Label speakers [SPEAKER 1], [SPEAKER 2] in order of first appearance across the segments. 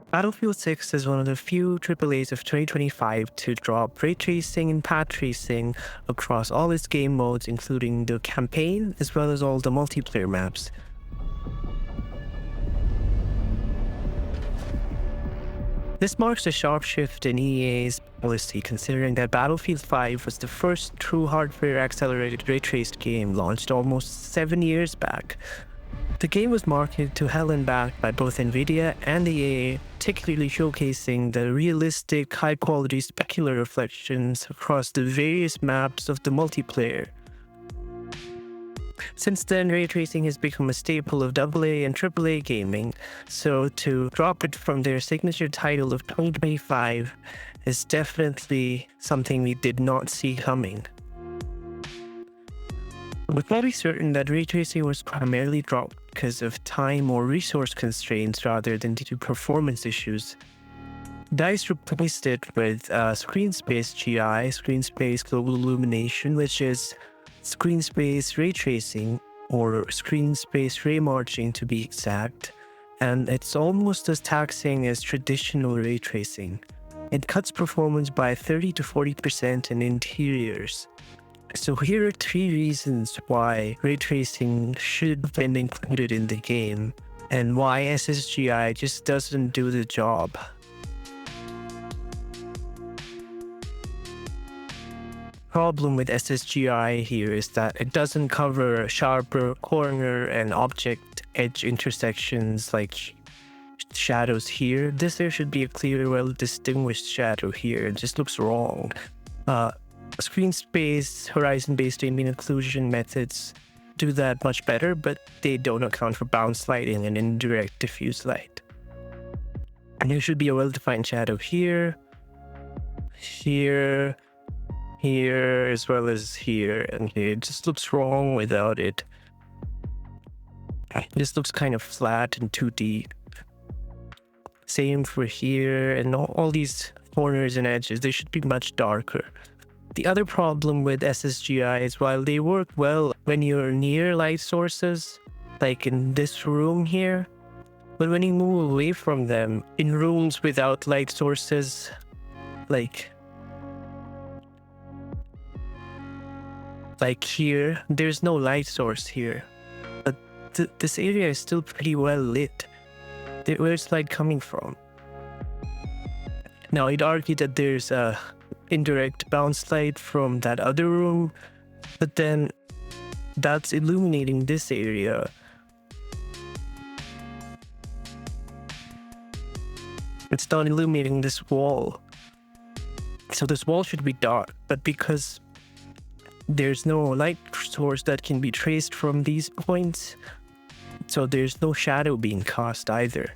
[SPEAKER 1] Battlefield 6 is one of the few AAAs of 2025 to drop ray tracing and path tracing across all its game modes, including the campaign as well as all the multiplayer maps. This marks a sharp shift in EA's policy, considering that Battlefield 5 was the first true hardware-accelerated ray-traced game launched almost 7 years back. The game was marketed to hell and back by both Nvidia and the EA, particularly showcasing the realistic, high-quality specular reflections across the various maps of the multiplayer. Since then, ray tracing has become a staple of AA and AAA gaming, so to drop it from their signature title of 2025 is definitely something we did not see coming. We're fairly certain that ray tracing was primarily dropped because of time or resource constraints rather than due to performance issues. DICE replaced it with screen space GI, screen space global illumination, which is screen space ray tracing, or screen space ray marching to be exact, and it's almost as taxing as traditional ray tracing. It cuts performance by 30 to 40% in interiors. So here are 3 reasons why ray tracing should have been included in the game, and why SSGI just doesn't do the job. Problem with SSGI here is that it doesn't cover sharper corner and object edge intersections like shadows here. There should be a clear, well-distinguished shadow here. It just looks wrong. Screen space, horizon-based ambient occlusion methods do that much better, but they don't account for bounce lighting and indirect diffuse light. And there should be a well-defined shadow here, here, here, as well as here, and here. It just looks wrong without it. It just looks kind of flat and 2D. Same for here, and all these corners and edges, they should be much darker. The other problem with SSGI is while they work well when you're near light sources, like in this room here, but when you move away from them, in rooms without light sources, like here, there's no light source here. But this area is still pretty well lit. Where's light coming from? Now, I'd argue that there's a indirect bounce light from that other room, but then that's illuminating this area. It's not illuminating this wall. So this wall should be dark, but because there's no light source that can be traced from these points, so there's no shadow being cast either.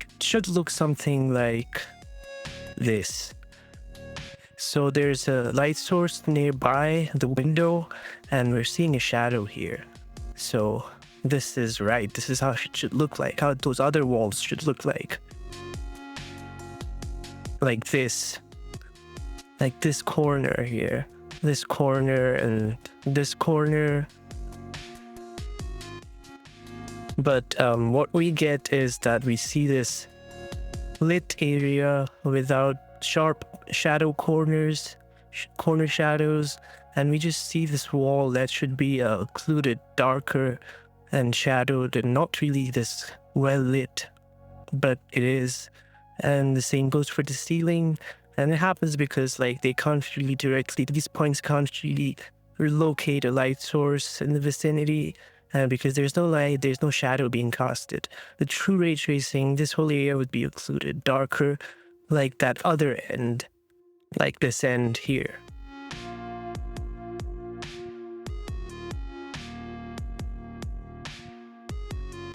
[SPEAKER 1] It should look something like this. So there's a light source nearby the window, and we're seeing a shadow here. So this is right. This is how it should look like, how those other walls should look like. Like this. Like this corner here. This corner and this corner. But what we get is that we see this lit area without sharp shadow corners, corner shadows, and we just see this wall that should be occluded, darker and shadowed, and not really this well lit, but it is. And the same goes for the ceiling, and it happens because they can't really directly, these points can't really locate a light source in the vicinity, and because there's no light, there's no shadow being casted. The true ray tracing, this whole area would be occluded, darker, like that other end, like this end here.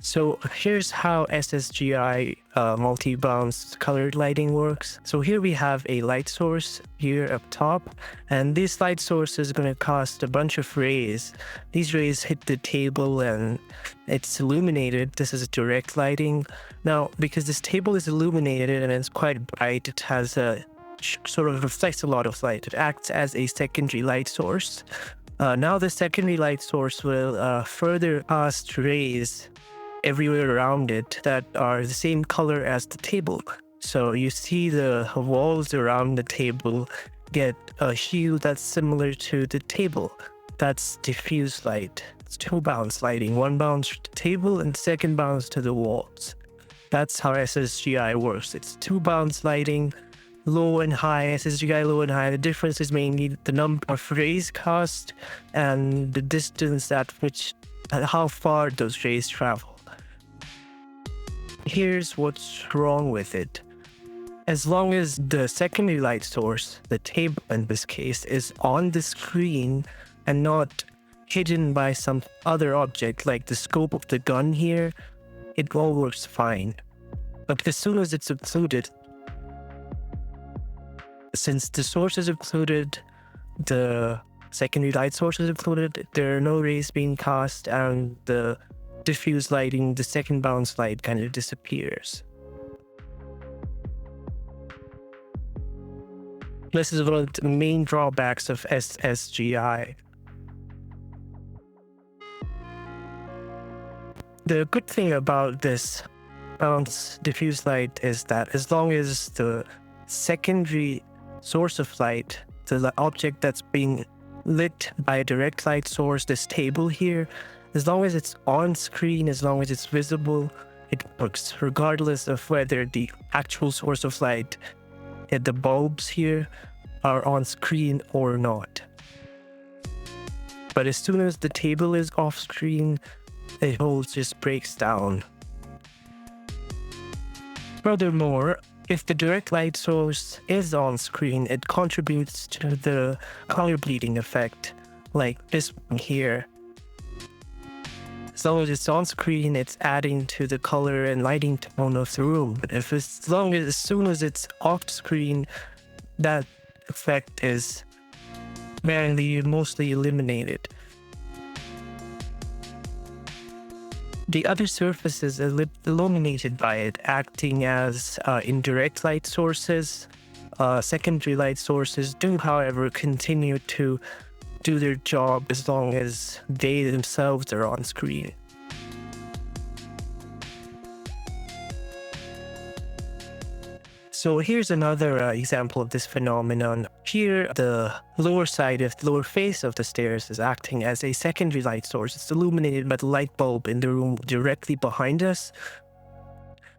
[SPEAKER 1] So here's how SSGI multi-bounce colored lighting works. So here we have a light source here up top, and this light source is going to cast a bunch of rays. These rays hit the table and it's illuminated. This is direct lighting. Now, because this table is illuminated and it's quite bright, it has a sort of reflects a lot of light. It acts as a secondary light source. Now the secondary light source will further cast rays everywhere around it that are the same color as the table. So you see the walls around the table get a hue that's similar to the table. That's diffuse light. It's two bounce lighting. One bounce to the table and second bounce to the walls. That's how SSGI works. It's two bounce lighting, low and high, SSGI low and high. The difference is mainly the number of rays cast and the distance at which, how far those rays travel. Here's what's wrong with it. As long as the secondary light source, the table in this case, is on the screen and not hidden by some other object like the scope of the gun here, it all works fine. But as soon as it's occluded, since the source is occluded, the secondary light source is occluded, there are no rays being cast, and the diffuse lighting, the second bounce light, kind of disappears. This is one of the main drawbacks of SSGI. The good thing about this bounce diffuse light is that as long as the secondary source of light, the object that's being lit by a direct light source, this table here, as long as it's on screen, as long as it's visible, it works, regardless of whether the actual source of light, the bulbs here, are on screen or not. But as soon as the table is off screen, the whole just breaks down. Furthermore, if the direct light source is on screen, it contributes to the color bleeding effect, like this one here. As long as it's on screen, it's adding to the color and lighting tone of the room. But if as soon as it's off screen, that effect is mostly eliminated. The other surfaces are illuminated by it, acting as indirect light sources. Secondary light sources do, however, continue to do their job as long as they themselves are on screen. So here's another example of this phenomenon. Here, the lower face of the stairs is acting as a secondary light source. It's illuminated by the light bulb in the room directly behind us.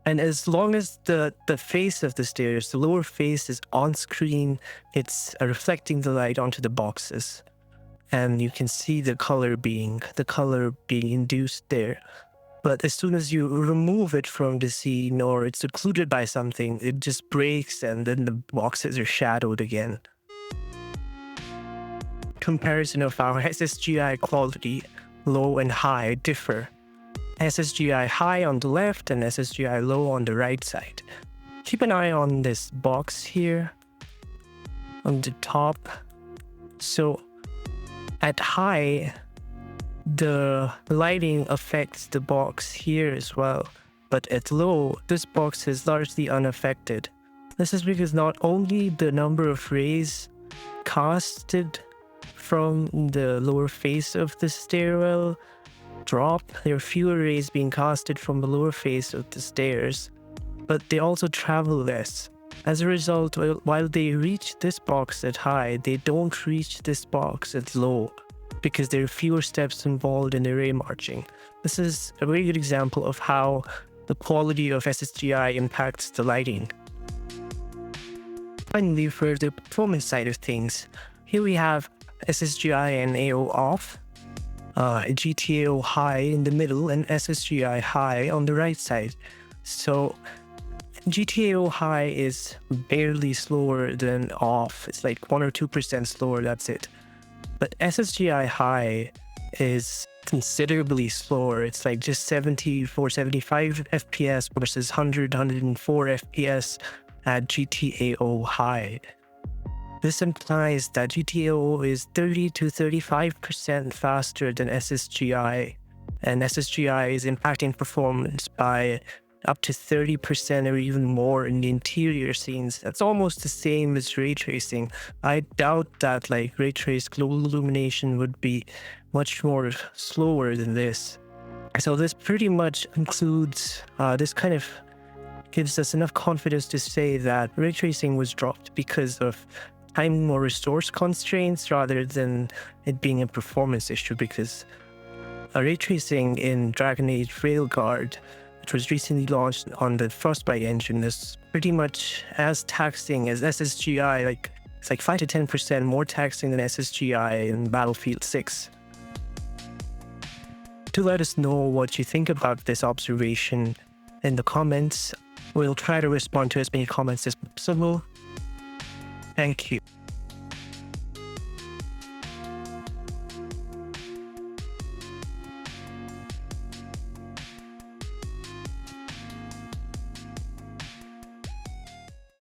[SPEAKER 1] And as long as the face of the stairs, the lower face, is on screen, it's reflecting the light onto the boxes. And you can see the color being induced there. But as soon as you remove it from the scene or it's occluded by something, it just breaks and then the boxes are shadowed again. Comparison of our SSGI quality, low and high, differ. SSGI high on the left and SSGI low on the right side. Keep an eye on this box here on the top. So at high, the lighting affects the box here as well, but at low, this box is largely unaffected. This is because not only the number of rays casted from the lower face of the stairwell drop, there are fewer rays being casted from the lower face of the stairs, but they also travel less. As a result, while they reach this box at high, they don't reach this box at low, because there are fewer steps involved in the ray marching. This is a very good example of how the quality of SSGI impacts the lighting. Finally, for the performance side of things, here we have SSGI and AO off, GTAO high in the middle, and SSGI high on the right side. So GTAO high is barely slower than off. It's like 1 or 2% slower, that's it. But SSGI high is considerably slower. It's like just 74, 75 FPS versus 100, 104 FPS at GTAO high. This implies that GTAO is 30 to 35% faster than SSGI, and SSGI is impacting performance by up to 30% or even more in the interior scenes. That's almost the same as ray tracing. I doubt that like ray trace global illumination would be much more slower than this. So this pretty much includes, this kind of gives us enough confidence to say that ray tracing was dropped because of timing or resource constraints rather than it being a performance issue, because ray tracing in Dragon Age Railguard, which was recently launched on the Frostbite engine, is pretty much as taxing as SSGI. Like it's like 5 to 10% more taxing than SSGI in Battlefield 6. Do let us know what you think about this observation in the comments. We'll try to respond to as many comments as possible. Thank you.